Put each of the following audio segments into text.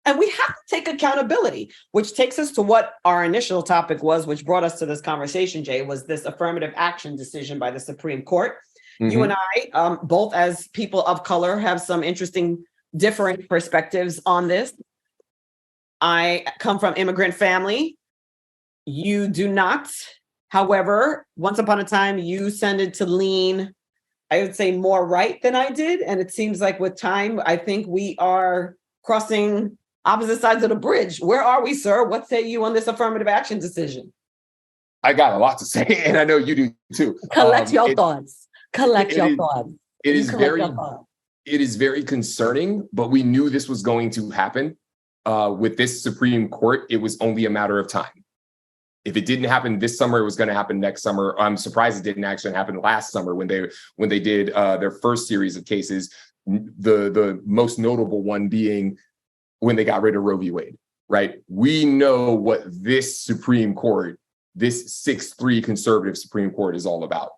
And we have to take accountability, which takes us to what our initial topic was, which brought us to this conversation, Jay, was this affirmative action decision by the Supreme Court. Mm-hmm. You and I, both as people of color, have some interesting, different perspectives on this. I come from immigrant family. You do not. However, once upon a time, you tended to lean, I would say, more right than I did. And it seems like with time, I think we are crossing opposite sides of the bridge. Where are we, sir? What say you on this affirmative action decision? I got a lot to say, and I know you do too. Collect your thoughts. It is very concerning, but we knew this was going to happen. With this Supreme Court, it was only a matter of time. If it didn't happen this summer, it was going to happen next summer. I'm surprised it didn't actually happen last summer when they did their first series of cases. The most notable one being when they got rid of Roe v. Wade, right? We know what this Supreme Court, this 6-3 conservative Supreme Court is all about.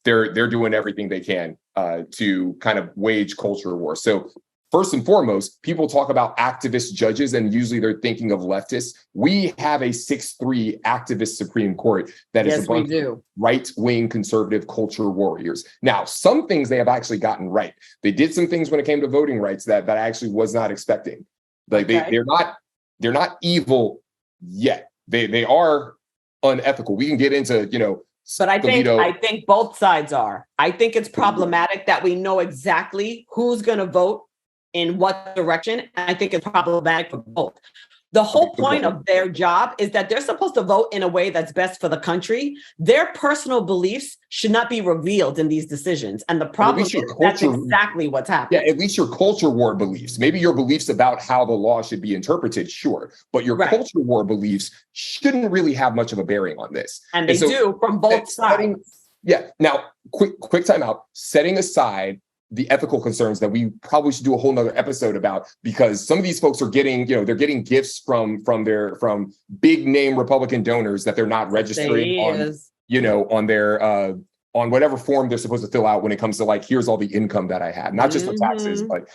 They're doing everything they can to kind of wage culture war. So first and foremost, people talk about activist judges, and usually they're thinking of leftists. We have a 6-3 activist Supreme Court that is a bunch of right-wing conservative culture warriors. Now, some things they have actually gotten right. They did some things when it came to voting rights that I actually was not expecting. Like they're not evil yet. They are unethical. We can get into, but I think both sides are. I think it's problematic that we know exactly who's going to vote in what direction. And I think it's problematic for both. The whole point of their job is that they're supposed to vote in a way that's best for the country. Their personal beliefs should not be revealed in these decisions. And the problem is that's exactly what's happening. Yeah, at least your culture war beliefs. Maybe your beliefs about how the law should be interpreted, sure. But your culture war beliefs shouldn't really have much of a bearing on this. And they do from both sides. Now, quick time out. Setting aside the ethical concerns that we probably should do a whole nother episode about, because some of these folks are getting, they're getting gifts from big name Republican donors that they're not registering on their on whatever form they're supposed to fill out when it comes to like, here's all the income that I had, not just for taxes, but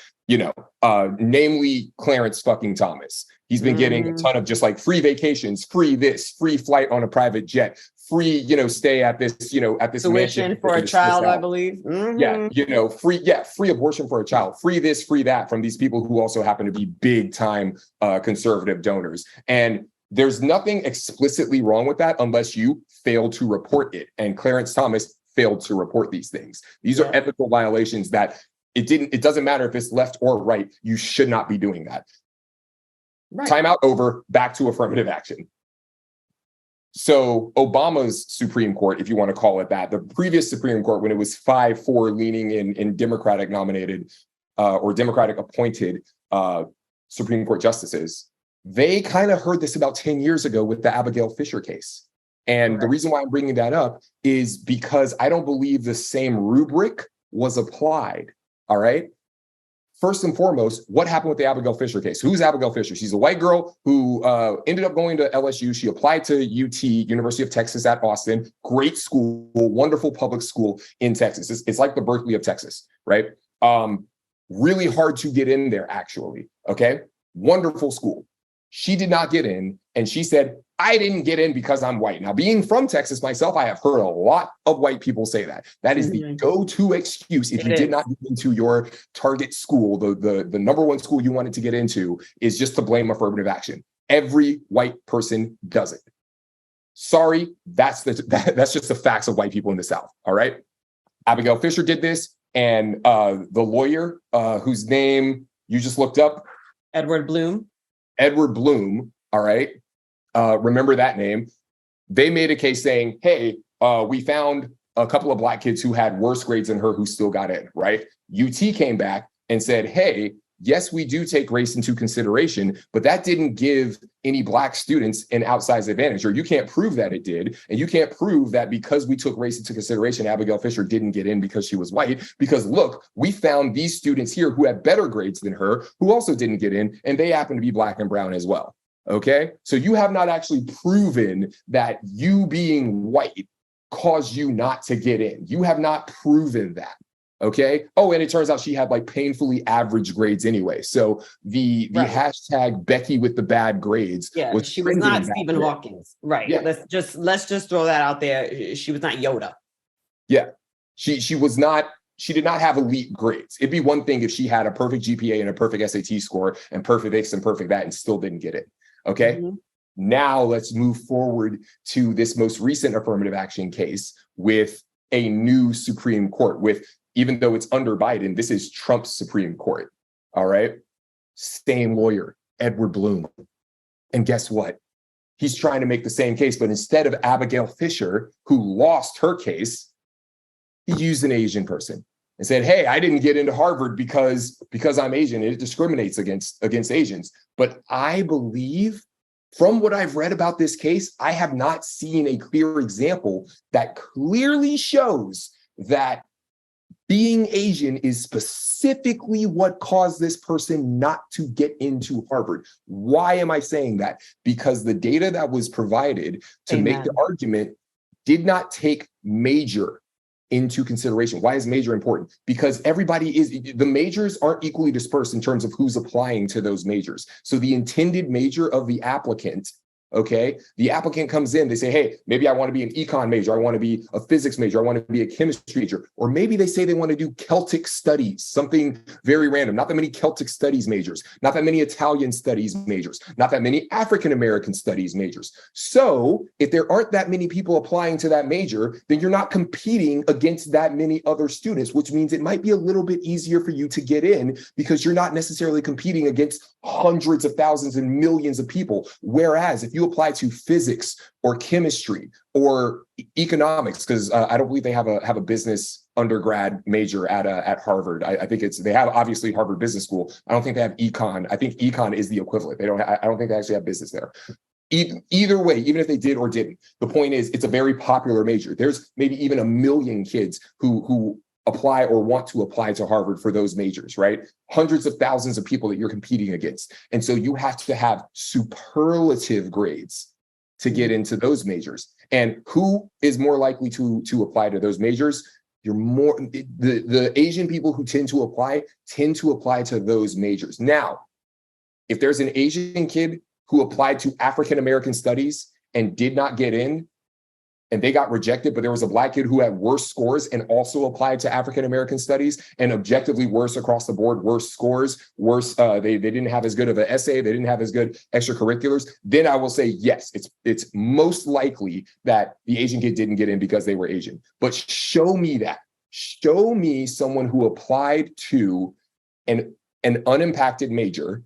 namely Clarence fucking Thomas. He's been getting a ton of just like free vacations, free this, free flight on a private jet, free, stay at this, at this tuition for a child, I believe. Free abortion for a child, free this, free that from these people who also happen to be big time conservative donors. And there's nothing explicitly wrong with that unless you fail to report it. And Clarence Thomas failed to report these things. These are ethical violations that it doesn't matter if it's left or right. You should not be doing that. Right. Time out over, back to affirmative action. So Obama's Supreme Court, if you want to call it that, the previous Supreme Court, when it was 5-4 leaning in Democratic nominated or Democratic appointed Supreme Court justices, they kind of heard this about 10 years ago with the Abigail Fisher case. And the reason why I'm bringing that up is because I don't believe the same rubric was applied. All right. First and foremost, what happened with the Abigail Fisher case? Who's Abigail Fisher? She's a white girl who ended up going to LSU. She applied to UT, University of Texas at Austin. Great school, wonderful public school in Texas. It's like the Berkeley of Texas, right? Really hard to get in there, actually. Okay. Wonderful school. She did not get in. And she said, I didn't get in because I'm white. Now, being from Texas myself, I have heard a lot of white people say that. That is the go-to excuse if you did not get into your target school, the number one school you wanted to get into, is just to blame affirmative action. Every white person does it. Sorry, that's just the facts of white people in the South. All right. Abigail Fisher did this, and the lawyer whose name you just looked up, Edward Bloom. All right. Remember that name. They made a case saying, hey, we found a couple of black kids who had worse grades than her who still got in, right? UT came back and said, hey, yes, we do take race into consideration, but that didn't give any black students an outsized advantage, or you can't prove that it did. And you can't prove that because we took race into consideration, Abigail Fisher didn't get in because she was white. Because look, we found these students here who had better grades than her, who also didn't get in, and they happen to be black and brown as well. Okay, so you have not actually proven that you being white caused you not to get in. You have not proven that. Okay. Oh, and it turns out she had like painfully average grades anyway. So the Right. hashtag Becky with the bad grades Yeah, was she was trending not back Stephen then. Hawkins. Right. Yeah. Let's just throw that out there. She was not Yoda. Yeah. She was not, she did not have elite grades. It'd be one thing if she had a perfect GPA and a perfect SAT score and perfect this and perfect that and still didn't get it. Okay. Mhm. Now let's move forward to this most recent affirmative action case with a new Supreme Court with, even though it's under Biden, this is Trump's Supreme Court. All right. Same lawyer, Edward Bloom. And guess what? He's trying to make the same case, but instead of Abigail Fisher, who lost her case, he used an Asian person and said, hey, I didn't get into Harvard because I'm Asian. It discriminates against Asians. But I believe, from what I've read about this case, I have not seen a clear example that clearly shows that being Asian is specifically what caused this person not to get into Harvard. Why am I saying that? Because the data that was provided to make the argument did not take major into consideration. Why is major important? Because the majors aren't equally dispersed in terms of who's applying to those majors. So the intended major of the applicant, okay, the applicant comes in, they say, hey, maybe I want to be an econ major, I want to be a physics major, I want to be a chemistry major, or maybe they say they want to do Celtic studies, something very random. Not that many Celtic studies majors, not that many Italian studies majors, not that many African American studies majors. So if there aren't that many people applying to that major, then you're not competing against that many other students, which means it might be a little bit easier for you to get in because you're not necessarily competing against hundreds of thousands and millions of people. Whereas if you apply to physics or chemistry or economics, because I don't believe they have a business undergrad major at Harvard. I think they have obviously Harvard Business School. I don't think they have econ. I think econ is the equivalent. I don't think they actually have business there. Either way, even if they did or didn't, the point is it's a very popular major. There's maybe even 1 million kids who apply or want to apply to Harvard for those majors, right? Hundreds of thousands of people that you're competing against. And so you have to have superlative grades to get into those majors. And who is more likely to apply to those majors? The Asian people who tend to apply to those majors. Now, if there's an Asian kid who applied to African American studies and did not get in, and they got rejected, but there was a Black kid who had worse scores and also applied to African American studies and objectively worse across the board, worse scores, they didn't have as good of an essay, they didn't have as good extracurriculars, then I will say, yes, it's most likely that the Asian kid didn't get in because they were Asian. But show me that. Show me someone who applied to an unimpacted major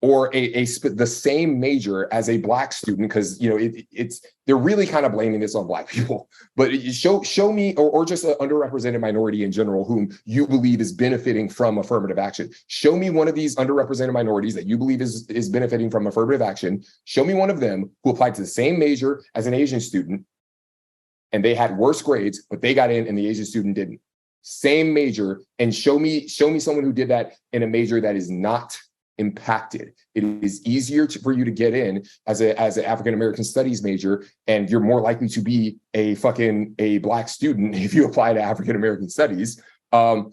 or the same major as a Black student, because they're really kind of blaming this on Black people. But show me, or just an underrepresented minority in general, whom you believe is benefiting from affirmative action. Show me one of these underrepresented minorities that you believe is benefiting from affirmative action. Show me one of them who applied to the same major as an Asian student, and they had worse grades, but they got in, and the Asian student didn't. Same major, and show me someone who did that in a major that is not impacted. It is easier for you to get in as an African American studies major, and you're more likely to be a Black student if you apply to African American studies,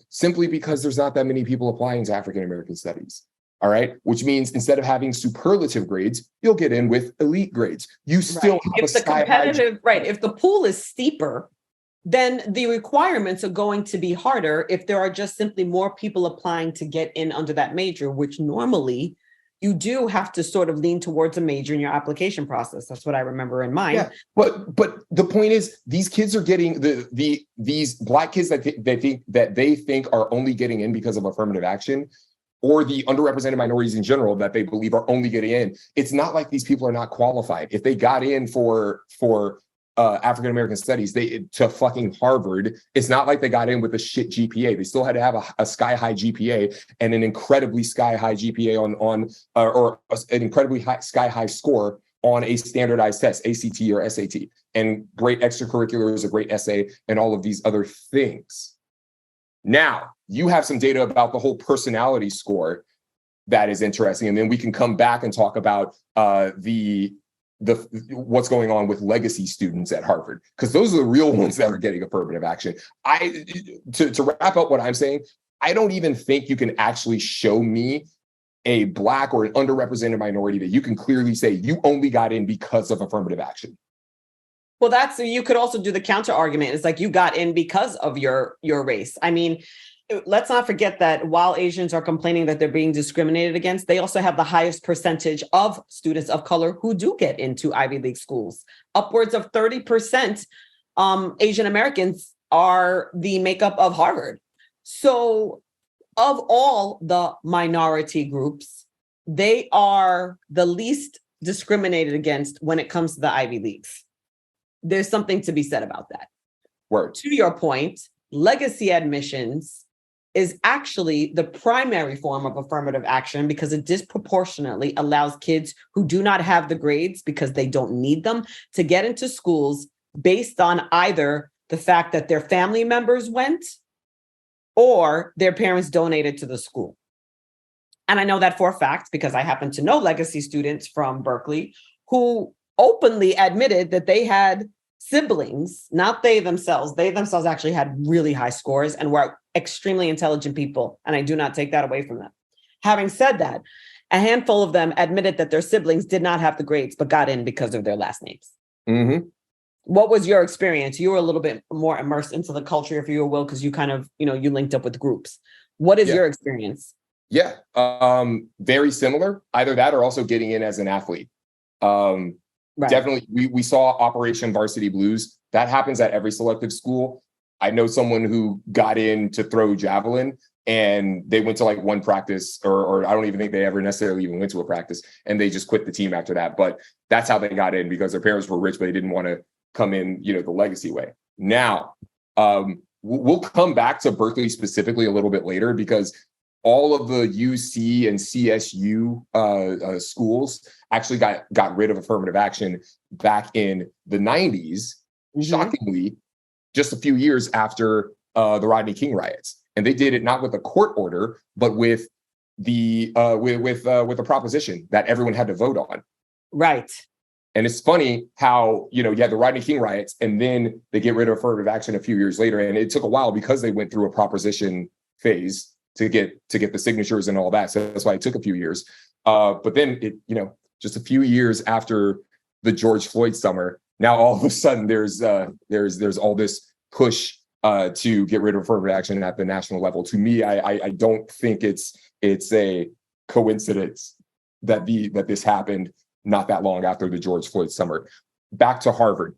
simply because there's not that many people applying to African American studies. All right, which means instead of having superlative grades, you'll get in with elite grades. You still have if the competitive right. If the pool is steeper, then the requirements are going to be harder if there are just simply more people applying to get in under that major, which normally you do have to sort of lean towards a major in your application process. That's what I remember in mine. Yeah, but the point is, these kids are getting these Black kids that they think are only getting in because of affirmative action, or the underrepresented minorities in general that they believe are only getting in. It's not like these people are not qualified. If they got in for African American studies to fucking Harvard, it's not like they got in with a shit GPA. They still had to have a sky high GPA and an incredibly sky high GPA or an incredibly high sky high score on a standardized test, ACT or SAT, and great extracurriculars, a great essay, and all of these other things. Now, you have some data about the whole personality score that is interesting, and then we can come back and talk about the what's going on with legacy students at Harvard, because those are the real ones that are getting affirmative action. To wrap up what I'm saying, I don't even think you can actually show me a Black or an underrepresented minority that you can clearly say you only got in because of affirmative action. Well, you could also do the counter argument. It's like you got in because of your race. I mean, let's not forget that while Asians are complaining that they're being discriminated against, they also have the highest percentage of students of color who do get into Ivy League schools. Upwards of 30% Asian Americans are the makeup of Harvard. So of all the minority groups, they are the least discriminated against when it comes to the Ivy Leagues. There's something to be said about that. Word. To your point, legacy admissions is actually the primary form of affirmative action because it disproportionately allows kids who do not have the grades because they don't need them to get into schools based on either the fact that their family members went or their parents donated to the school. And I know that for a fact because I happen to know legacy students from Berkeley who openly admitted that they had siblings, not they themselves. They themselves actually had really high scores and were extremely intelligent people. And I do not take that away from them. Having said that, a handful of them admitted that their siblings did not have the grades, but got in because of their last names. Mm-hmm. What was your experience? You were a little bit more immersed into the culture, if you will, because you kind of, you linked up with groups. What is your experience? Yeah, very similar. Either that or also getting in as an athlete. Right. Definitely, we saw Operation Varsity Blues. That happens at every selective school. I know someone who got in to throw javelin and they went to like one practice, or I don't even think they ever necessarily even went to a practice, and they just quit the team after that. But that's how they got in because their parents were rich, but they didn't want to come in, the legacy way. Now, we'll come back to Berkeley specifically a little bit later because all of the UC and CSU schools actually got rid of affirmative action back in the 90s, shockingly, just a few years after the Rodney King riots. And they did it not with a court order, but with the with a proposition that everyone had to vote on. Right. And it's funny how, you had the Rodney King riots and then they get rid of affirmative action a few years later. And it took a while because they went through a proposition phase to get the signatures and all that. So that's why it took a few years. But then it, just a few years after the George Floyd summer, now all of a sudden there's all this push to get rid of affirmative action at the national level. To me, I don't think it's a coincidence that this happened not that long after the George Floyd summer. Back to Harvard.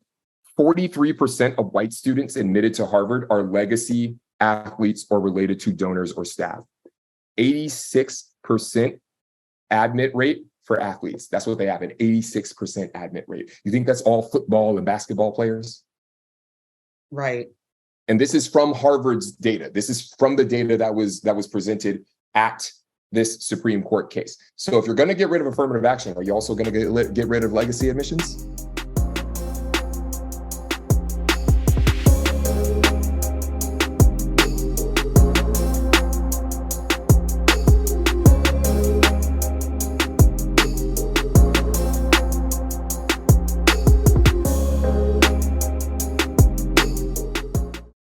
43% of white students admitted to Harvard are legacy athletes or related to donors or staff. 86% admit rate for athletes. That's what they have, an 86% admit rate. You think that's all football and basketball players? Right. And this is from Harvard's data. This is from the data that was presented at this Supreme Court case. So if you're going to get rid of affirmative action, are you also going to get rid of legacy admissions?